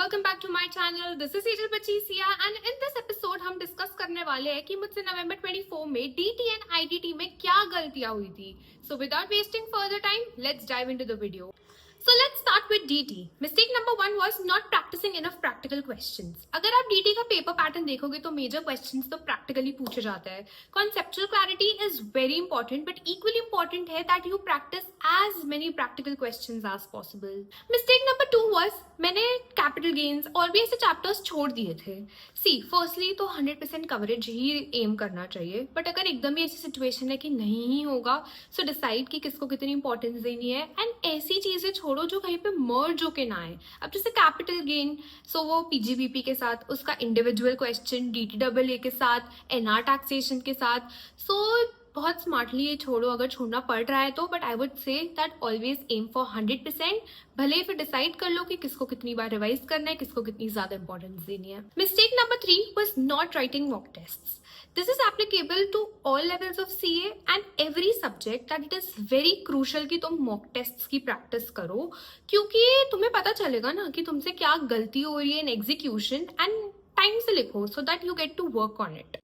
Welcome back to my channel. This is Sejal Pachisia and in this episode हम discuss करने वाले हैं कि मुझसे नवंबर 24 में डीटी एंड आईडीटी में क्या गलतियां हुई थी। So without wasting further time, let's dive into the video. So let's start with DT. Mistake number 1 was not practicing enough practical questions. अगर आप DT का पेपर पैटर्न देखोगे तो मेजर क्वेश्चंस तो प्रैक्टिकली पूछे जाते हैं। Conceptual clarity is very important, but equally important है that you practice as many practical questions as possible. Mistake number 2 was मैंने capital gains और भी ऐसे चैप्टर्स छोड़ दिए थे। See, firstly तो 100% कवरेज ही एम करना चाहिए, बट अगर एकदम ही ऐसी सिचुएशन है कि नहीं ही होगा, सो डिसाइड कि किसको कितनी इंपॉर्टेंस देनी है एंड ऐसी चीजें छोड़ो जो कहीं पे मर्ज होके ना आए। अब जैसे कैपिटल गेन, सो वो पीजीबीपी के साथ, उसका इंडिविजुअल क्वेश्चन डीटीडब्ल्यूए के साथ, एनआर टैक्सेशन के साथ, सो बहुत स्मार्टली ये छोड़ो अगर छोड़ना पड़ रहा है तो। But I would say that always aim for 100%। भले फिर डिसाइड कर लो कि किसको कितनी बार रिवाइज करना है, किसको कितनी ज्यादा इंपॉर्टेंस देनी है। Mistake number 3 was not writing mock tests. This is applicable to all levels of CA and every subject, that it is very crucial कि तुम mock tests की प्रैक्टिस करो, क्योंकि तुम्हें पता चलेगा ना कि तुमसे क्या गलती हो रही है इन एग्जीक्यूशन, एंड टाइम से लिखो so that you get to work on it.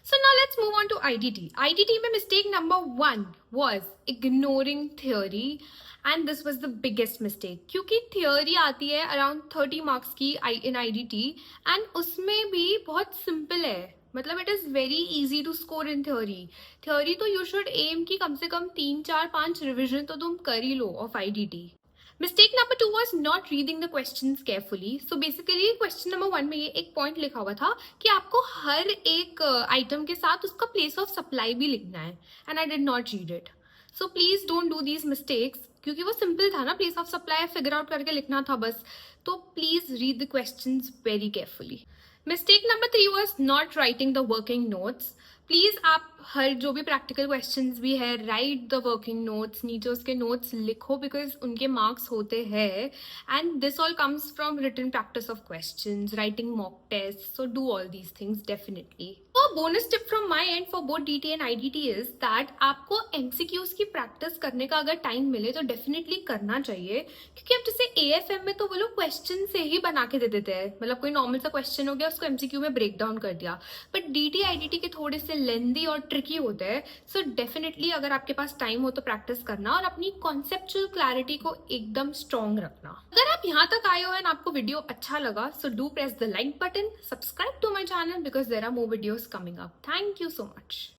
So now let's move on to IDT. IDT में mistake number 1 was ignoring theory. And this was the biggest mistake, क्योंकि theory आती है around 30 marks की इन IDT, and उसमें भी बहुत simple है। मतलब it is very easy to score in theory तो यू शुड एम की कम से कम 3, 4, 5 रिविजन तो तुम कर ही लो of IDT. Mistake number 2 was not reading the question carefully. So basically question number 1 में ये एक पॉइंट लिखा हुआ था कि आपको हर एक आइटम के साथ उसका प्लेस ऑफ सप्लाई भी लिखना है, and I did not read it. So please don't do these mistakes, क्योंकि वो सिंपल था ना, place of supply figure out करके लिखना था बस। तो please read the questions very carefully. Mistake number 3 was not writing the working notes. Please आप हर जो भी प्रैक्टिकल क्वेश्चंस भी है, राइट द वर्किंग नोट्स, नीचे उसके नोट्स लिखो, बिकॉज उनके मार्क्स होते हैं, and this all comes from written practice of questions, writing mock test. So do all these things definitely. तो bonus tip from my end for both DT and IDT is that आपको MCQs की practice करने का अगर time मिले तो definitely करना चाहिए, क्योंकि अब जैसे एएफएम में तो वो लोग क्वेश्चन से ही बना के दे देते हैं। मतलब कोई नॉर्मल सा क्वेश्चन हो गया, उसको एमसीक्यू में ब्रेक डाउन कर दिया, बट डीटी आईडीटी के थोड़े से लेंदी और ट्रिकी होते हैं। सो डेफिनेटली अगर आपके पास टाइम हो तो प्रैक्टिस करना और अपनी कॉन्सेप्चुअल क्लैरिटी को एकदम स्ट्रॉन्ग रखना। अगर आप यहाँ तक आए हो एंड आपको वीडियो अच्छा लगा, so do press the like button, subscribe to my channel, because there are more videos coming up. Thank you so much.